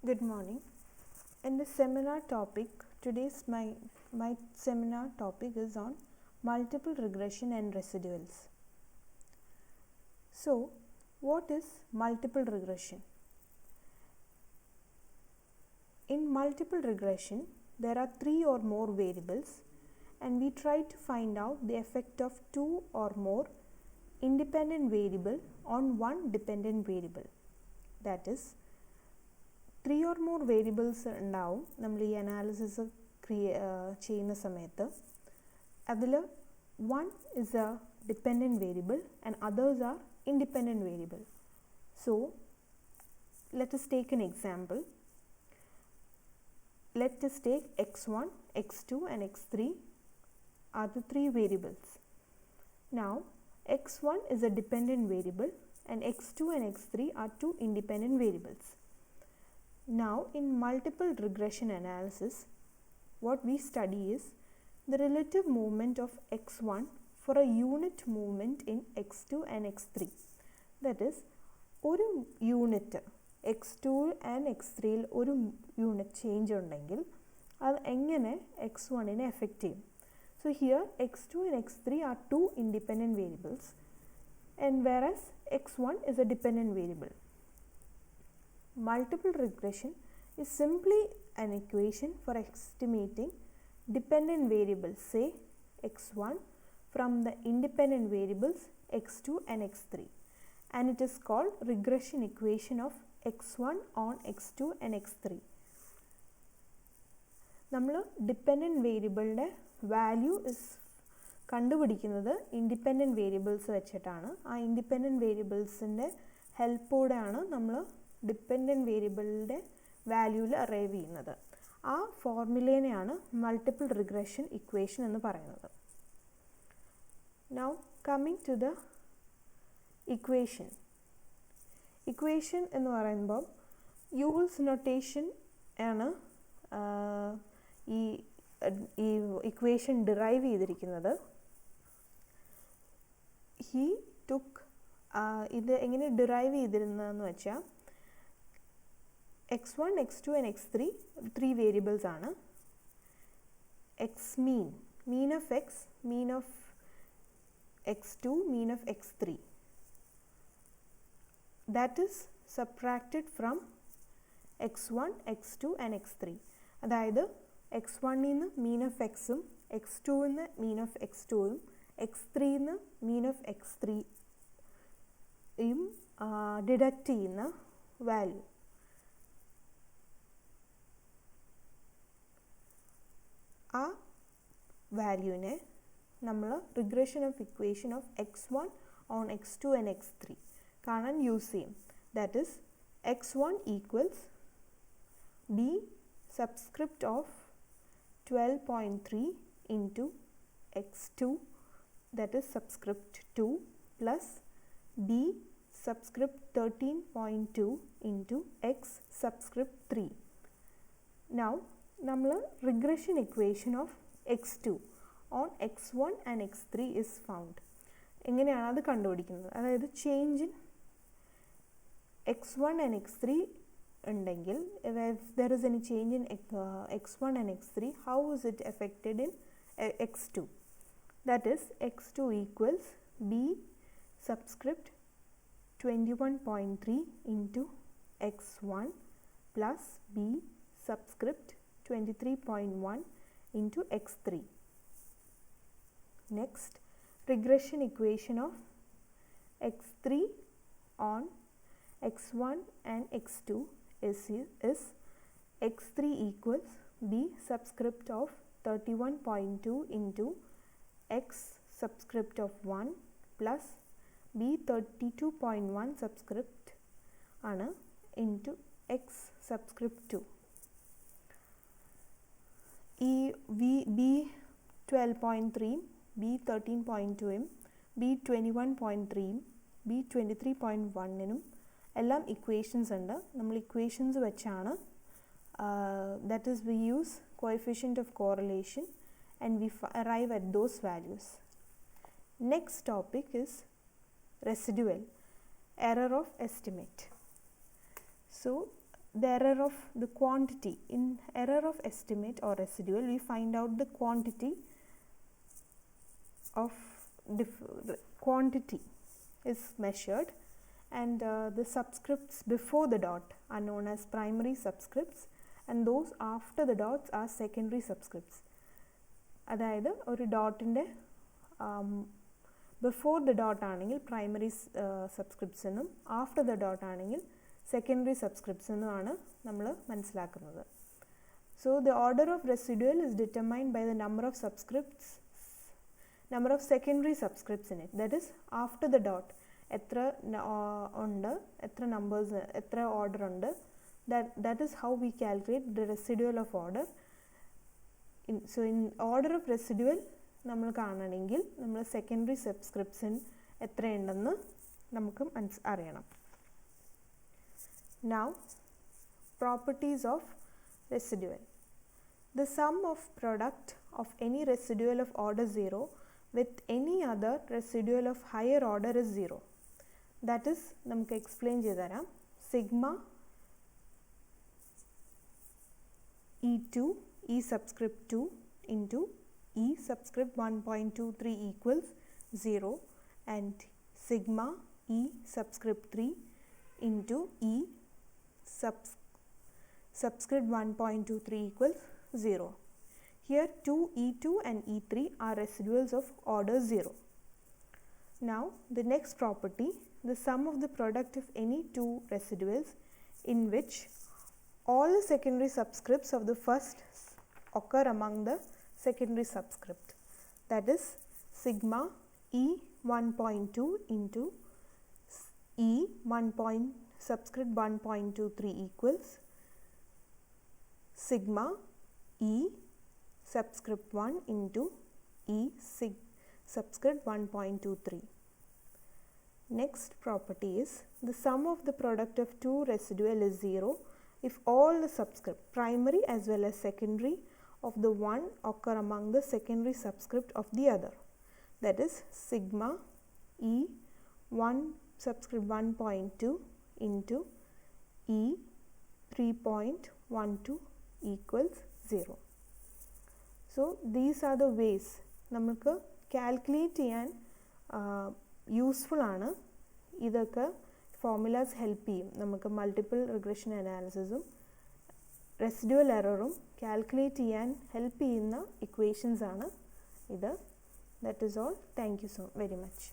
Good morning. In the seminar topic, my seminar topic is on multiple regression and residuals. So, what is multiple regression? In multiple regression, there are 3 or more variables, and we try to find out the effect of 2 or more independent variable on one dependent variable. That is, 3 or more variables ഉണ്ടാവും നമ്മൾ ഈ analysis ചെയ്യുന്ന സമയത്ത്. അതിൽ 1 is a dependent variable and others are independent variable. So, let us take an example. Let us take x1, x2 and x3 are the 3 variables. Now, x1 is a dependent variable and x2 and x3 are 2 independent variables. Now, in multiple regression analysis, what we study is the relative movement of x1 for a unit movement in x2 and x3. That is, ഒരു unit x2 and x3യിൽ ഒരു unit change ഉണ്ടെങ്കിൽ അത് എങ്ങനെ x1നെ effect ചെയ്യും. So here x2 and x3 are 2 independent variables, and whereas x1 is a dependent variable. Multiple regression is simply an equation for estimating dependent variables, say x1, from the independent variables x2 and x3, and it is called regression equation of x1 on x2 and x3. നമ്മൾ dependent വേരിയബിളിൻ്റെ value കണ്ടുപിടിക്കുന്നത് independent variables വെച്ചിട്ടാണ്. ആ independent വേരിയബിൾസിൻ്റെ ഹെൽപ്പോടെയാണ് നമ്മൾ dependent വേരിയബിളിൻ്റെ വാല്യൂവിൽ arrive ചെയ്യുന്നത്. ആ ഫോർമുലേനെയാണ് multiple regression equation എന്ന് പറയുന്നത്. Now coming to the equation എന്ന് പറയുമ്പോൾ യൂൾസ് നൊട്ടേഷൻ ആണ് ഈ ഇക്വേഷൻ ഡിറൈവ് ചെയ്തിരിക്കുന്നത്. ഹി ടുക്ക് ഇത് എങ്ങനെ ഡിറൈവ് ചെയ്തിരുന്നതെന്ന് വെച്ചാൽ x1, x2 and x3 3 variables ആണ്. x mean of x, mean of x2, mean of x3, that is subtracted from x1, x2 and x3. അതായത് x1 ന്ന് mean of എക്സും x2 ന്ന് mean of x2ഉം x3 ന്ന് mean of x3യും deduct ചെയ്യുന്ന value. ആ വാല്യൂവിനെ നമ്മൾ regression of equation of x1 on x2 and x3 കാണാൻ use ചെയ്യും. That is x1 equals b subscript of 12.3 into x2, that is subscript 2, plus b subscript 13.2 into x subscript 3. Now നമ്മൾ regression equation of x2 on x1 and x3 is found. എങ്ങനെയാണ് അത് കണ്ടുപിടിക്കുന്നത്? അതായത് change in x1 and x3 ഉണ്ടെങ്കിൽ, if there is any change in x1 and x3, how is it affected in x2? That is x2 equals b subscript 21.3 into x1 plus b subscript 23.1 into x3. Next, regression equation of x3 on x1 and x2 is x3 equals b subscript of 31.2 into x subscript of 1 plus b 32.1 subscript ആണ് into x subscript 2. ഈ b 12.3, b 13.2, b 21.3, b 23.1 എല്ലാം equations ഉണ്ട്. നമ്മൾ equations വെച്ചാണ് that is we use coefficient of correlation and we arrive at those values. Next topic is residual, error of estimate. So the error of the quantity. In error of estimate or residual, we find out the quantity of quantity is measured, and the subscripts before the dot are known as primary subscripts, and those after the dots are secondary subscripts. അതായത് ഒരു ഡോട്ടിൻ്റെ before the dot ആണെങ്കിൽ primary subscripts എന്നും after the dot ആണെങ്കിൽ secondary subscripts എന്നുമാണ് നമ്മൾ മനസ്സിലാക്കുന്നത്. So the order of residual is determined by the number of subscripts, number of secondary subscripts in it, that is after the dot എത്ര ഉണ്ട്, എത്ര numbers, എത്ര order ഉണ്ട്, that is how we calculate the residual of order. So in order of residual നമ്മൾ കാണണമെങ്കിൽ നമ്മൾ secondary സബ്സ്ക്രിപ്റ്റ്സിന് എത്രയുണ്ടെന്ന് നമുക്ക് അറിയണം. Now properties of residual. The sum of product of any residual of order 0 with any other residual of higher order is 0. That is നമുക്ക് explain ചെയ്തു തരാം. Sigma E2 E subscript 2 into E subscript 1.23 equals 0, and sigma E subscript 3 into E subscript 1.23 equals 0. Here 2 E2 and E3 are residuals of order 0. Now the next property, the sum of the product of any two residuals in which all the secondary subscripts of the first occur among the secondary subscript, that is sigma E 1.2 into E subscript 1.23 equals sigma E subscript 1 into E subscript 1.23. Next property is the sum of the product of two residual is 0 if all the subscript, primary as well as secondary, of the one occur among the secondary subscript of the other, that is sigma E 1 subscript 1.2 into E 3.12 equals 0. So these are the ways നമുക്ക് calculate ചെയ്യാൻ useful ആണ്. ഇതൊക്കെ formulas help ചെയ്യും നമുക്ക് multiple regression അനാലിസിസും residual എററും calculate ചെയ്യാൻ help ചെയ്യുന്ന equations ആണ് ഇത്. That is all. Thank you so very much.